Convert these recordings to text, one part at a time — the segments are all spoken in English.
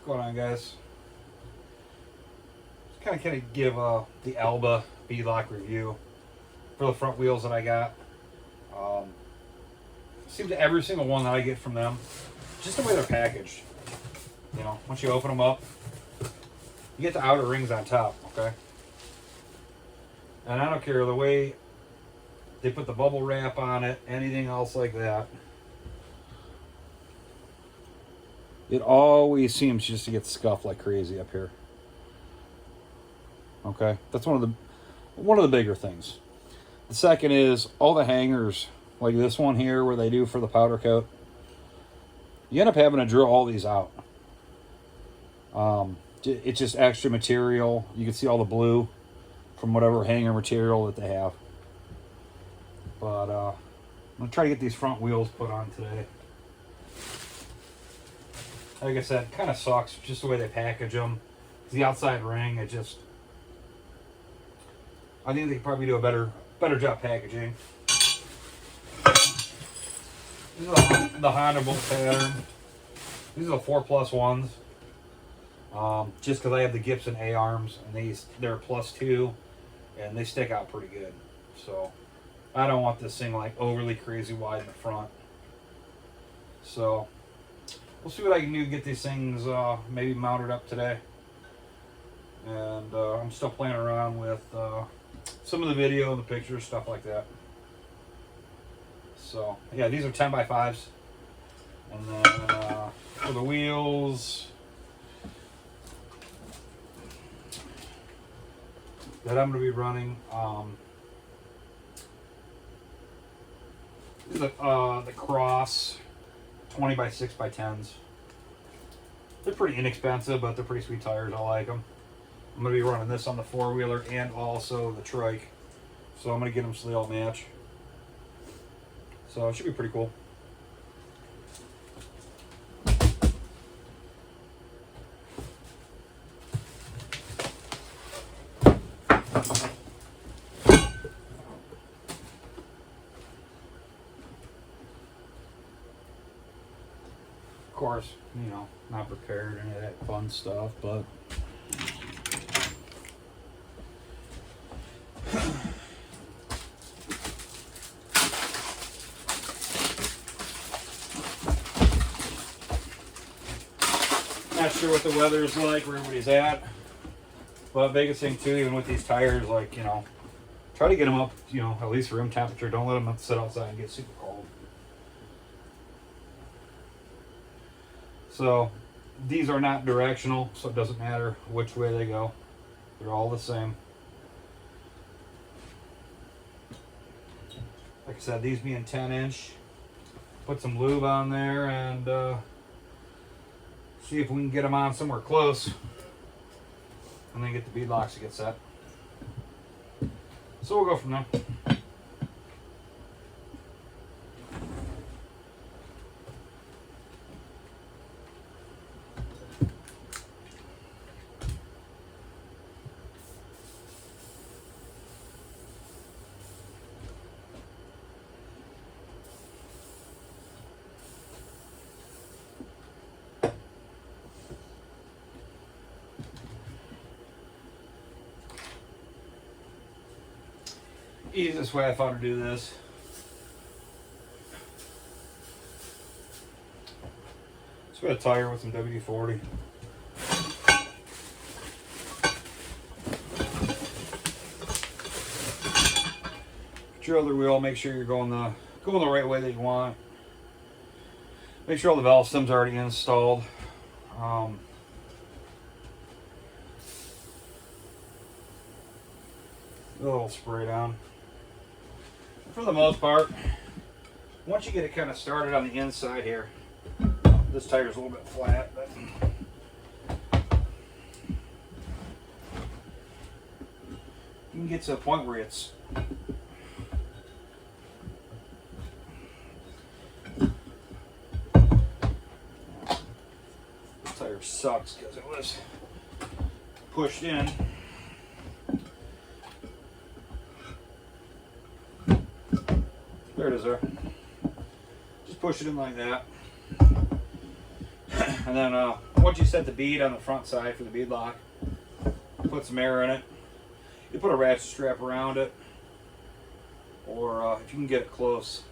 going on, guys? Just kind of give the Alba beadlock review for the front wheels that I got. Seems every single one that I get from them, just the way they're packaged. You know, once you open them up, you get the outer rings on top, okay? And I don't care the way they put the bubble wrap on it, anything else like that. It always seems just to get scuffed like crazy up here. Okay, that's one of the bigger things. The second is all the hangers, like this one here where they do for the powder coat. You end up having to drill all these out. It's just extra material. You can see all the blue from whatever hanger material that they have. But I'm gonna try to get these front wheels put on today. Like I said, kind of sucks just the way they package them. The outside ring, I think they could probably do a better job packaging. These are the Honda bolt pattern. These are the 4+1s. Just because I have the Gibson A-arms and they're +2 and they stick out pretty good. So I don't want this thing like overly crazy wide in the front. So we'll see what I can do to get these things maybe mounted up today. And I'm still playing around with some of the video and the pictures, stuff like that. So yeah, these are 10x5s. And then for the wheels that I'm going to be running, these are the Cross 20x6x10s. They're pretty inexpensive, but they're pretty sweet tires. I like them. I'm going to be running this on the four-wheeler and also the trike. So I'm going to get them so they all match. So it should be pretty cool. Of course, you know, not prepared any of that fun stuff, but not sure what the weather is like where everybody's at. But biggest thing too, even with these tires, like, you know, try to get them up, you know, at least room temperature. Don't let them sit outside and get super cold. So these are not directional, so it doesn't matter which way they go. They're all the same. Like I said, these being 10-inch, put some lube on there and see if we can get them on somewhere close, and then get the beadlocks to get set. So we'll go from there. Easiest way I found to do this. Just put a tire with some WD-40. Put your other wheel, make sure you're going the right way that you want. Make sure all the valve stems are already installed. A little spray down. For the most part, once you get it kind of started on the inside here, this tire's a little bit flat, but you can get to a point where it's this tire sucks because it was pushed in. There it is there. Just push it in like that. And then once you set the bead on the front side for the bead lock, put some air in it. You put a ratchet strap around it, or if you can get it close,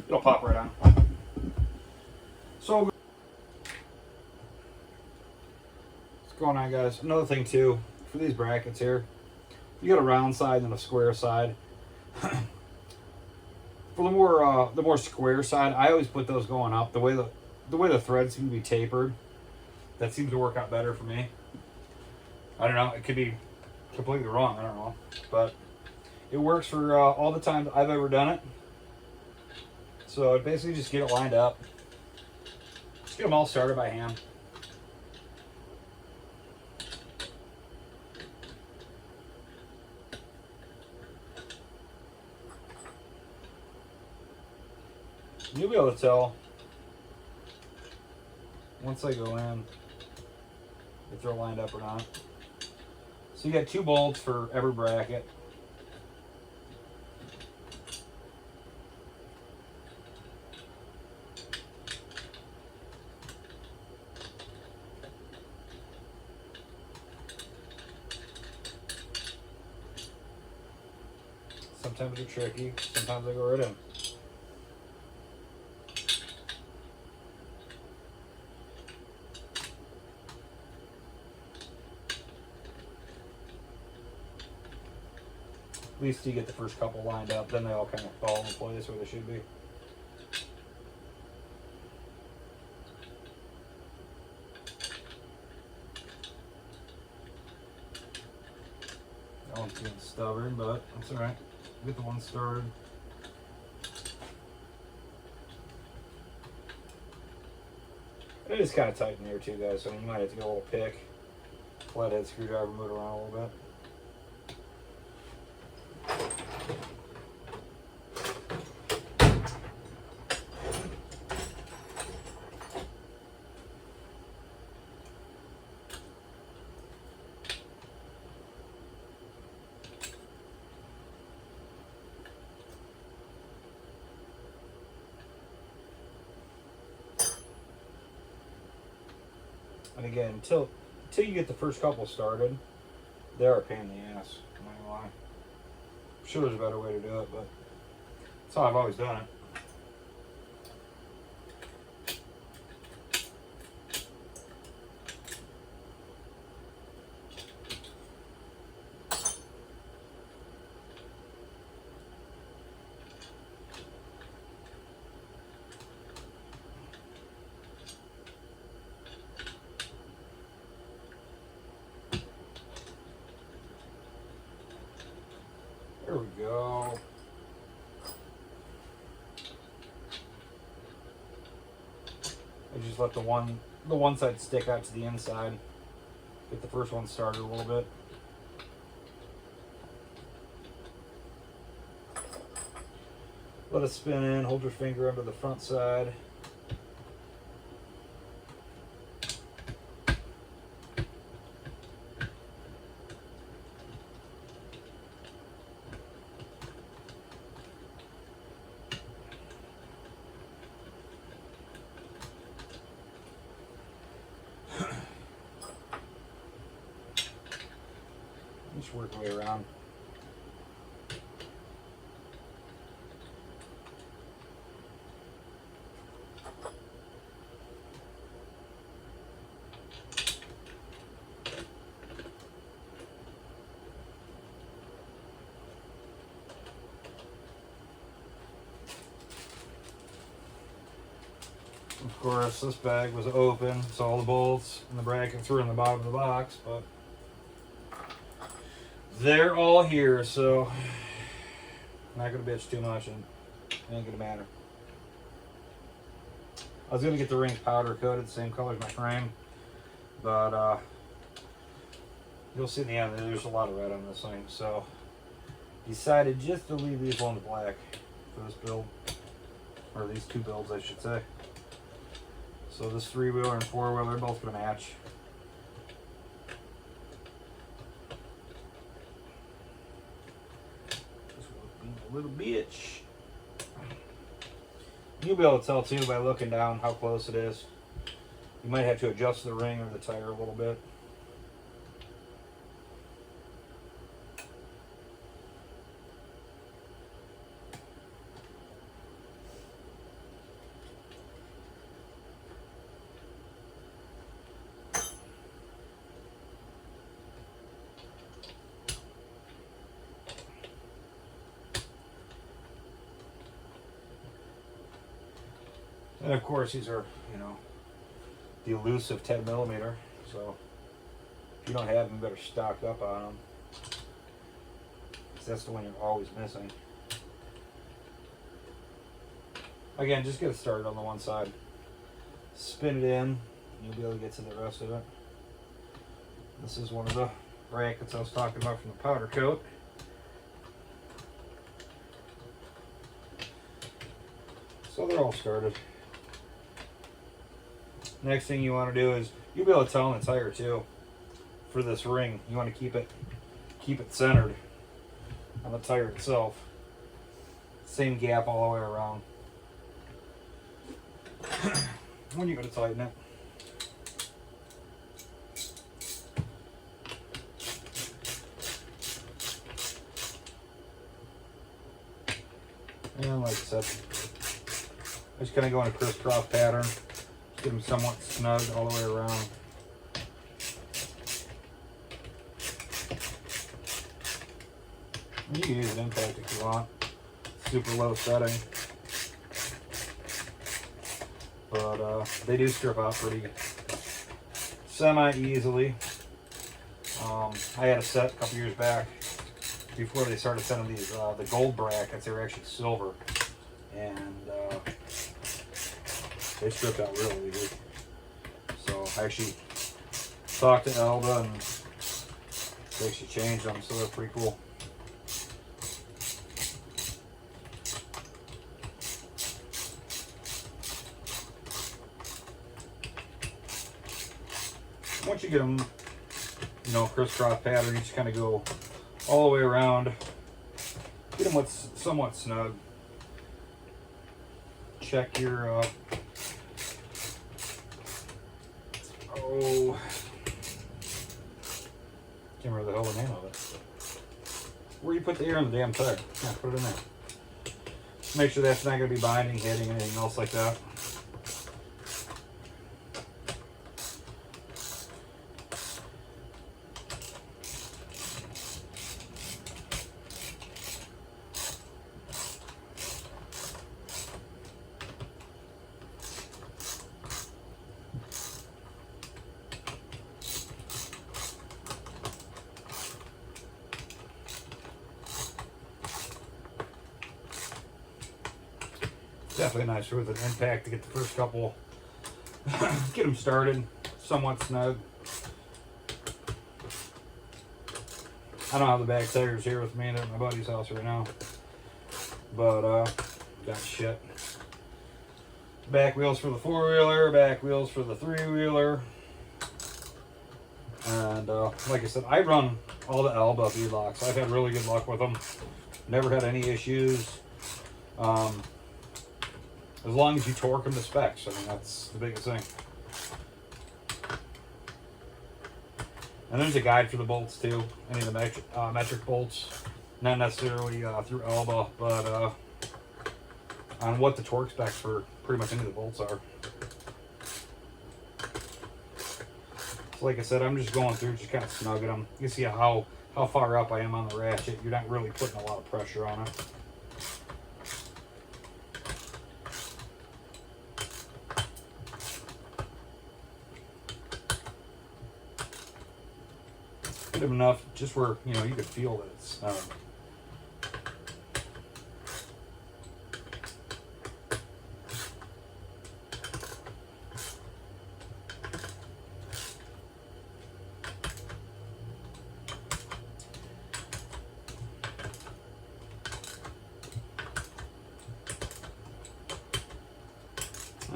it'll pop right on. So what's going on, guys? Another thing too, for these brackets here, you got a round side and a square side. For the more square side, I always put those going up. The way the threads seem to be tapered, that seems to work out better for me. I don't know. It could be completely wrong. I don't know, but it works for all the times I've ever done it. So basically, just get it lined up. Just get them all started by hand. You'll be able to tell once I go in if they're lined up or not. So you got 2 bolts for every bracket. Sometimes they're tricky, sometimes they go right in. At least you get the first couple lined up, then they all kind of fall into place where they should be. That one's getting stubborn, but that's alright. Get the one started. It is kind of tight in here too, guys, so you might have to get a little pick. Flathead screwdriver, move it around a little bit. And again, until you get the first couple started, they're a pain in the ass. I'm not gonna lie. I'm sure there's a better way to do it, but that's how I've always done it. There we go. I just let the one side stick out to the inside. Get the first one started a little bit. Let it spin in, hold your finger under the front side. Just work my way around. Of course, this bag was open, so all the bolts and the brackets were in the bottom of the box, but they're all here, so I'm not gonna bitch too much, and it ain't gonna matter. I was gonna get the rings powder coated, same color as my frame, but you'll see in the end there's a lot of red on this thing, so decided just to leave these ones black for this build, or these 2 builds, I should say. So this 3-wheeler and 4-wheeler are both gonna match. Little bitch. You'll be able to tell too by looking down how close it is. You might have to adjust the ring or the tire a little bit. And of course, these are, you know, the elusive 10 millimeter. So if you don't have them, you better stock up on them, because that's the one you're always missing. Again, just get it started on the one side. Spin it in, and you'll be able to get to the rest of it. This is one of the brackets I was talking about from the powder coat. So they're all started. Next thing you want to do is, you'll be able to tell on the tire too, for this ring, you want to keep it centered on the tire itself. Same gap all the way around. When you're going to tighten it. And like I said, I just kind of go in a crisscross pattern. Get them somewhat snug all the way around. You can use an impact if you want. Super low setting. But they do strip out pretty semi-easily. I had a set a couple years back before they started sending these, the gold brackets. They were actually silver. And they stripped out really easy. So I actually talked to Alba and they actually changed them, so they're pretty cool. Once you get them, you know, crisscross pattern, you just kind of go all the way around. Get them somewhat snug. Check your can't remember the hell the name of it. Where you put the air in the damn tire. Yeah, put it in there. Make sure that's not going to be binding, hitting, anything else like that. Definitely nice with an impact to get the first couple, get them started somewhat snug. I don't have the back tires here with me. They're at my buddy's house right now. But, got shit. Back wheels for the four-wheeler, back wheels for the three-wheeler. And, like I said, I run all the Alba beadlocks. I've had really good luck with them. Never had any issues. As long as you torque them to specs. I mean, that's the biggest thing. And there's a guide for the bolts too. Any of the metric bolts. Not necessarily through Alba, but on what the torque specs for pretty much any of the bolts are. So like I said, I'm just going through, just kind of snugging them. You see how far up I am on the ratchet. You're not really putting a lot of pressure on it. Enough just where, you know, you could feel that it's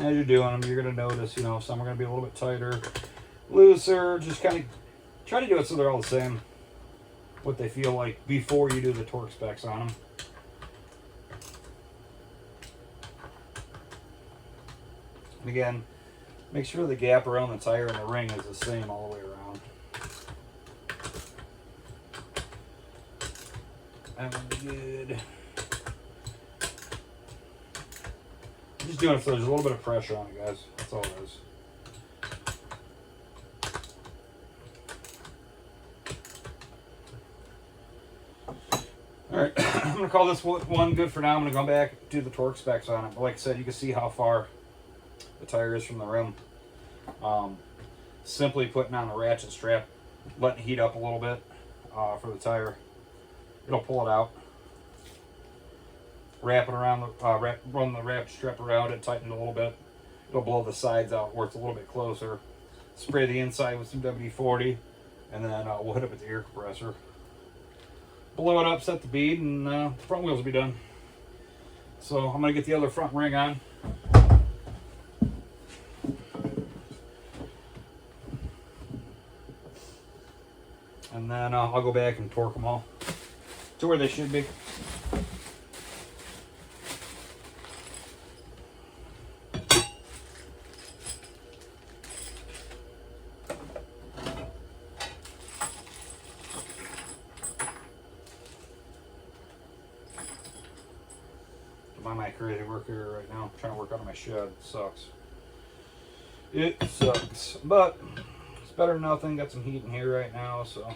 as you're doing them, you're going to notice, you know, some are going to be a little bit tighter, looser. Just kind of try to do it so they're all the same, what they feel like before you do the torque specs on them. And again, Make sure the gap around the tire and the ring is the same all the way around. That one's good. I'm just doing it so there's a little bit of pressure on it, guys. That's all it is. Alright, I'm going to call this one good for now. I'm going to go back, do the torque specs on it. But like I said, you can see how far the tire is from the rim. Simply putting on the ratchet strap, letting it heat up a little bit for the tire. It'll pull it out. Wrap it around the, run the ratchet strap around it, tighten it a little bit. It'll blow the sides out where it's a little bit closer. Spray the inside with some WD-40, and then we'll hit it with the air compressor. Blow it up, set the bead, and the front wheels will be done. So I'm going to get the other front ring on. And then I'll go back and torque them all to where they should be. My crazy work here right now. I'm trying to work on my shed. It sucks. It sucks. But it's better than nothing. Got some heat in here right now, so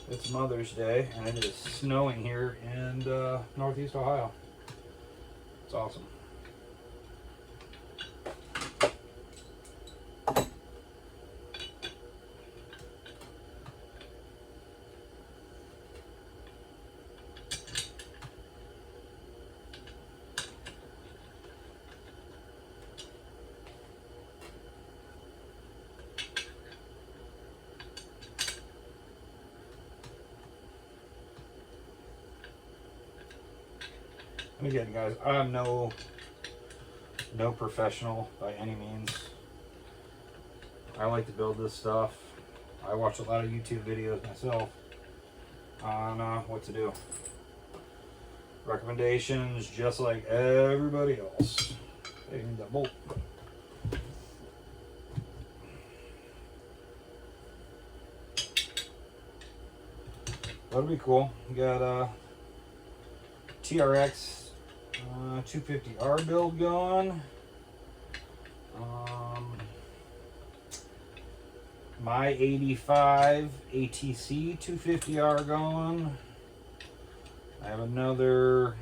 it's Mother's Day, and it is snowing here in Northeast Ohio. It's awesome. And again, guys, I'm no professional by any means. I like to build this stuff. I watch a lot of YouTube videos myself on what to do. Recommendations, just like everybody else. Hey, need that bolt. That'll be cool. You got Trx250r build going. My 85 ATC 250R going. I have another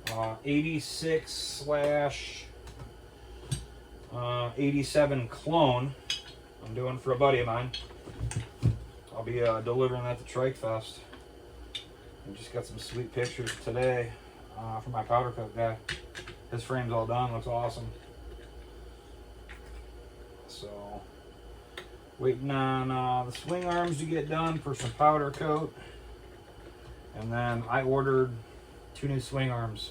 86/87 clone I'm doing for a buddy of mine. I'll be delivering that to Trx250. I just got some sweet pictures today from my powder coat guy. His frame's all done, looks awesome. So, waiting on the swing arms to get done for some powder coat. And then I ordered 2 new swing arms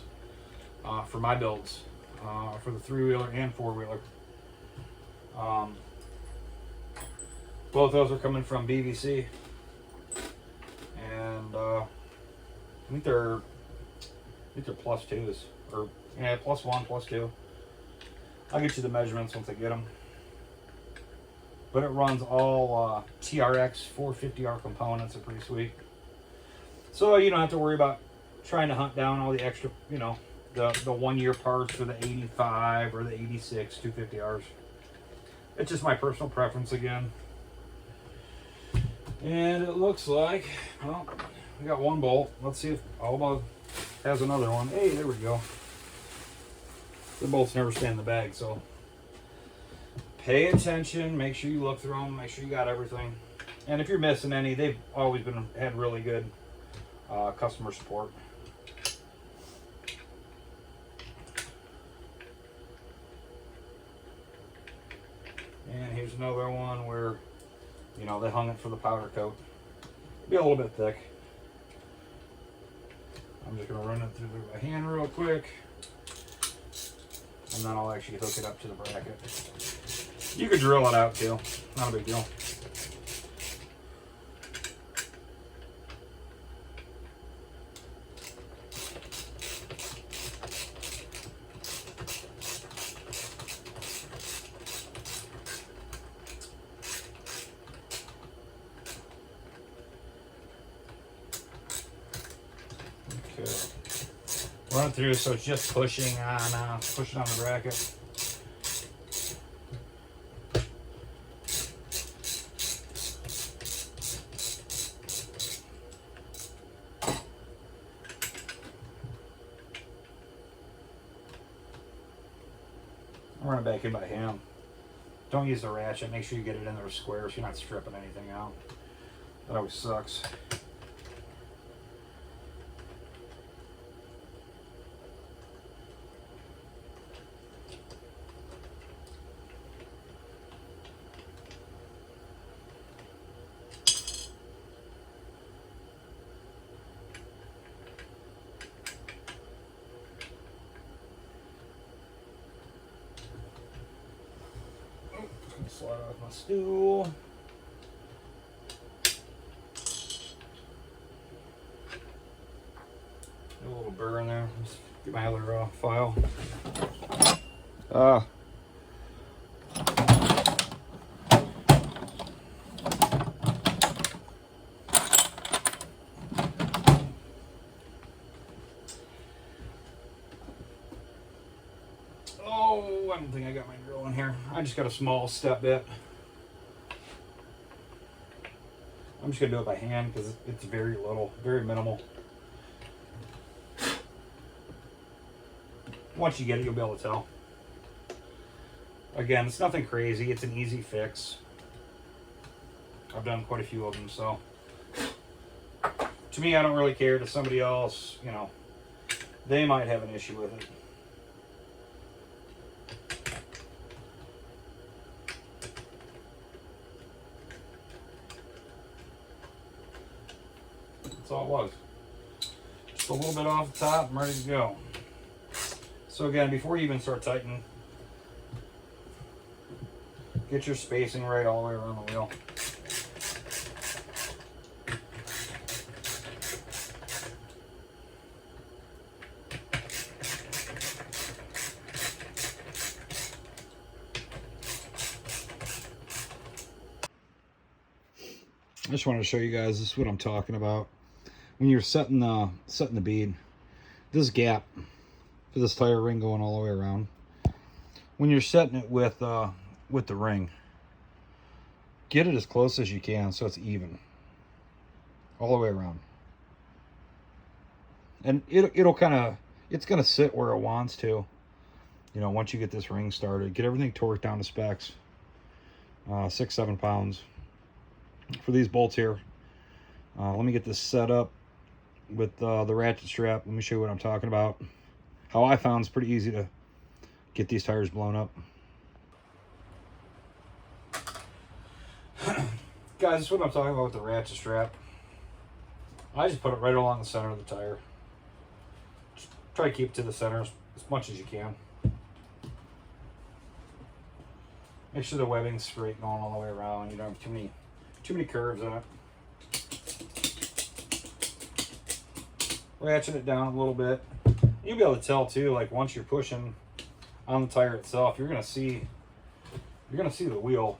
for my builds, for the 3-wheeler and 4-wheeler. Both those are coming from BBC. And I think they're +2s, or yeah, +1, +2. I'll get you the measurements once I get them. But it runs all Trx250r components. Are pretty sweet. So you don't have to worry about trying to hunt down all the extra, you know, the 1-year parts for the 85 or the 86 250Rs. It's just my personal preference again. And it looks like, well, we got 1 bolt. Let's see if Alba has another one. Hey, there we go. The bolts never stay in the bag, so pay attention. Make sure you look through them. Make sure you got everything. And if you're missing any, they've always had really good customer support. And here's another one where, you know, they hung it for the powder coat. It'll be a little bit thick. I'm just going to run it through my hand real quick. And then I'll actually hook it up to the bracket. You could drill it out too. Not a big deal. Run it through so it's just pushing on the bracket. Run it back in by hand. Don't use the ratchet. Make sure you get it in there square so you're not stripping anything out. That always sucks. Slide off my stool. A little burr in there. Let's get my other file. Oh, I don't think I got my drill in here. I just got a small step bit. I'm just gonna do it by hand because it's very little, very minimal. Once you get it, you'll be able to tell. Again, it's nothing crazy. It's an easy fix. I've done quite a few of them, so to me, I don't really care. To somebody else, you know, they might have an issue with it. That's all it was. Just a little bit off the top, I'm ready to go. So again, before you even start tightening, get your spacing right all the way around the wheel. I just wanted to show you guys, this is what I'm talking about. When you're setting the bead, this gap for this tire ring going all the way around, when you're setting it with the ring, get it as close as you can so it's even all the way around. And it'll kind of, it's going to sit where it wants to, you know, once you get this ring started. Get everything torqued down to specs. 6-7 pounds for these bolts here. Let me get this set up with the ratchet strap. Let me show you what I'm talking about. How I found it's pretty easy to get these tires blown up. Guys, this is what I'm talking about with the ratchet strap. I just put it right along the center of the tire. Just try to keep it to the center as much as you can. Make sure the webbing's straight going all the way around. You don't have too many curves in it. Ratchet it down a little bit. You'll be able to tell too, like once you're pushing on the tire itself, you're gonna see the wheel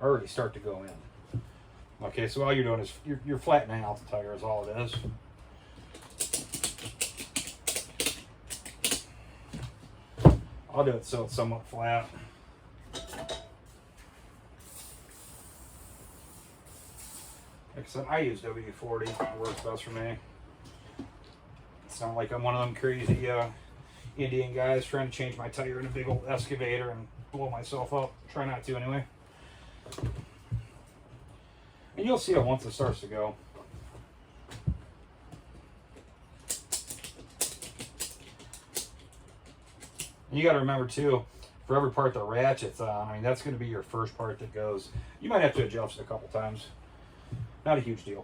already start to go in. Okay, so all you're doing is you're flattening out the tire is all it is. I'll do it so it's somewhat flat. Like I said, I use WD-40. It works best for me. It's not like I'm one of them crazy Indian guys trying to change my tire in a big old excavator and blow myself up. Try not to anyway. And you'll see it once it starts to go. And you got to remember too, for every part the ratchet's on, I mean, that's going to be your first part that goes. You might have to adjust it a couple times. Not a huge deal.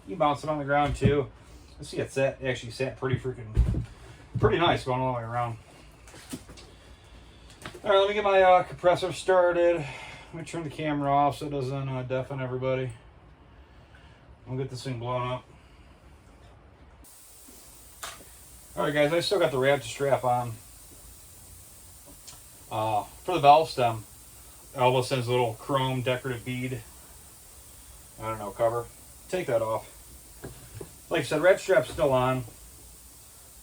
You bounce it on the ground too. Let's see, it's actually sat pretty nice going all the way around. All right, let me get my compressor started. Let me turn the camera off so it doesn't deafen everybody. I'll get this thing blown up. All right, guys, I still got the ratchet strap on. For the valve stem, Alba sends a little chrome decorative bead, I don't know, cover. Take that off. Like I said, red strap's still on.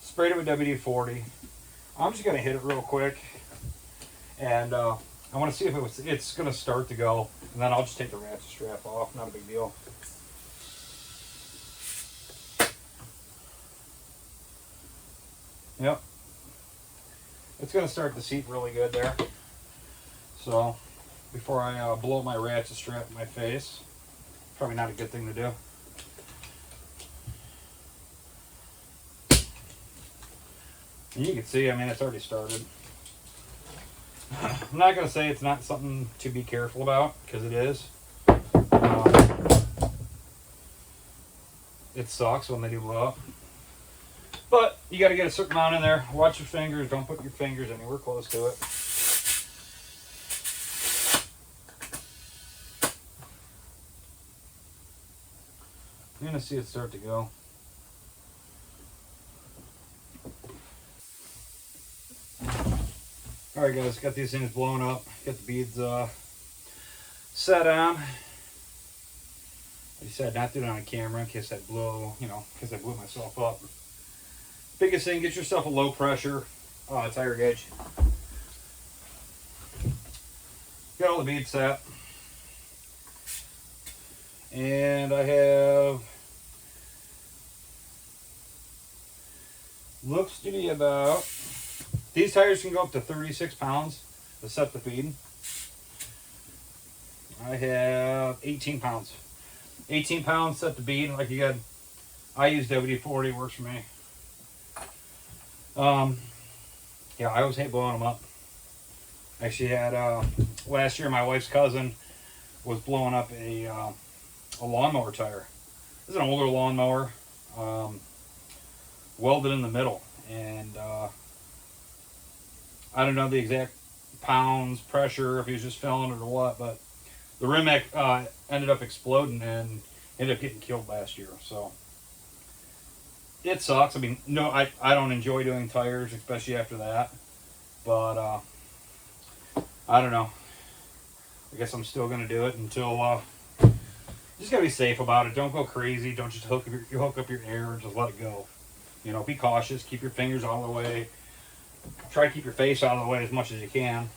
Sprayed it with WD-40. I'm just going to hit it real quick. And I want to see if it's going to start to go. And then I'll just take the ratchet strap off. Not a big deal. Yep. It's going to start to seat really good there. So, before I blow my ratchet strap in my face, probably not a good thing to do. And you can see, I mean, it's already started. I'm not going to say it's not something to be careful about, because it is. It sucks when they do blow up. But you got to get a certain amount in there. Watch your fingers. Don't put your fingers anywhere close to it. You're going to see it start to go. Alright guys, got these things blown up. Got the beads set on. I decided not to do it on camera in case I blow, in case I blew myself up. Biggest thing, get yourself a low pressure tire gauge. Got all the beads set. And I have, looks to be about, these tires can go up to 36 pounds to set the feed. I have 18 pounds. 18 pounds set the bead. Like you got, I use WD-40, works for me. Yeah, I always hate blowing them up. Actually had, last year my wife's cousin was blowing up a lawnmower tire. This is an older lawnmower, welded in the middle. And, I don't know the exact pounds, pressure, if he was just filling it or what, but the rim ended up exploding and ended up getting killed last year. So it sucks. I mean, no, I don't enjoy doing tires, especially after that. But I don't know. I guess I'm still going to do it until just got to be safe about it. Don't go crazy. Don't just hook up your air and just let it go. Be cautious. Keep your fingers out of the way. Try to keep your face out of the way as much as you can.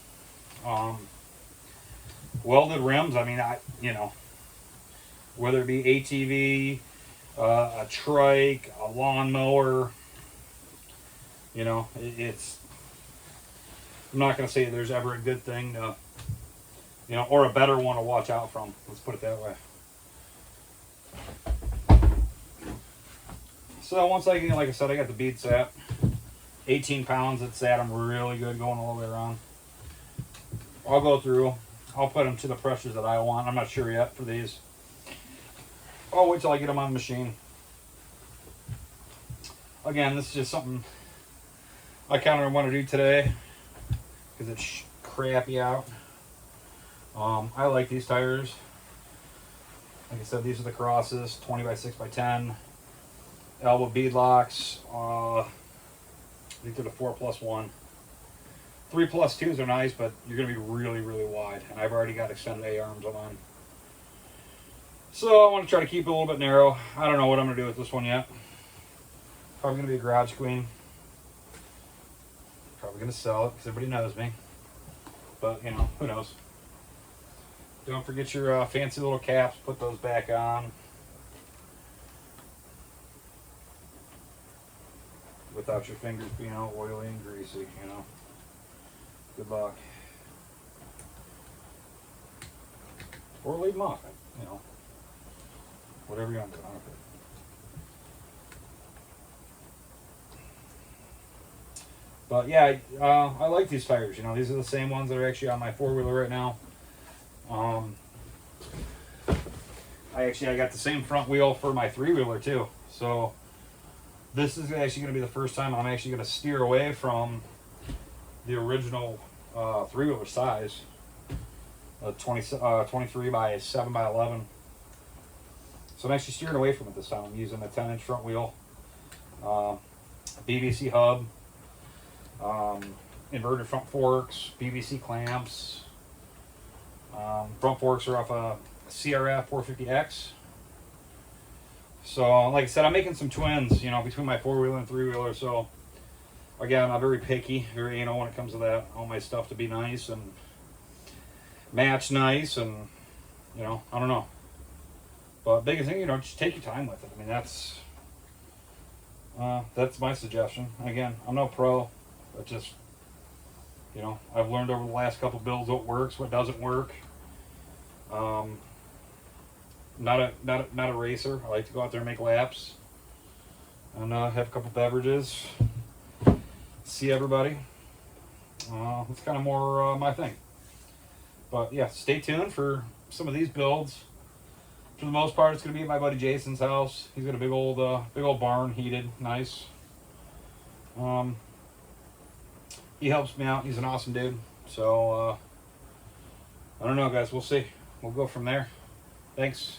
Welded rims, I mean, whether it be ATV, a trike, a lawnmower, it's, I'm not going to say there's ever a good thing to, or a better one to watch out from. Let's put it that way. So once I get, like I said, I got the bead set. 18 pounds, it's at them really good going all the way around. I'll go through, I'll put them to the pressures that I want. I'm not sure yet for these. I'll wait till I get them on the machine. Again, this is just something I kind of want to do today because it's crappy out. I like these tires. Like I said, these are the crosses, 20 by 6 by 10. Alba beadlocks. I think they're the 4+1. 3+2s are nice, but you're going to be really, really wide. And I've already got extended A-arms on mine. So I want to try to keep it a little bit narrow. I don't know what I'm going to do with this one yet. Probably going to be a garage queen. Probably going to sell it because everybody knows me. But, who knows. Don't forget your fancy little caps. Put those back on. Without your fingers being all oily and greasy, Good luck. Or leave them off, Whatever you want to do. But yeah, I like these tires. These are the same ones that are actually on my 4-wheeler right now. I got the same front wheel for my 3-wheeler too. So this is actually going to be the first time I'm actually going to steer away from the original 3-wheeler size, 23 by 7 by 11. So I'm actually steering away from it this time. I'm using a 10-inch front wheel, BBC hub, inverted front forks, PVC clamps. Front forks are off a CRF 450X. So, like I said, I'm making some twins, you know, between my 4-wheeler and 3-wheeler. So, again, I'm very picky, very anal when it comes to that. I want my stuff to be nice and match nice, and you know, I don't know. But biggest thing, you know, just take your time with it. I mean, that's my suggestion. Again, I'm no pro, but just, you know, I've learned over the last couple builds what works, what doesn't work. Not a racer. I like to go out there and make laps and have a couple beverages, see everybody. It's kind of more my thing. But yeah, stay tuned for some of these builds. For the most part, it's going to be at my buddy Jason's house. He's got a big old barn, heated, nice. He helps me out. He's an awesome dude. So I don't know, guys. We'll see. We'll go from there. Thanks.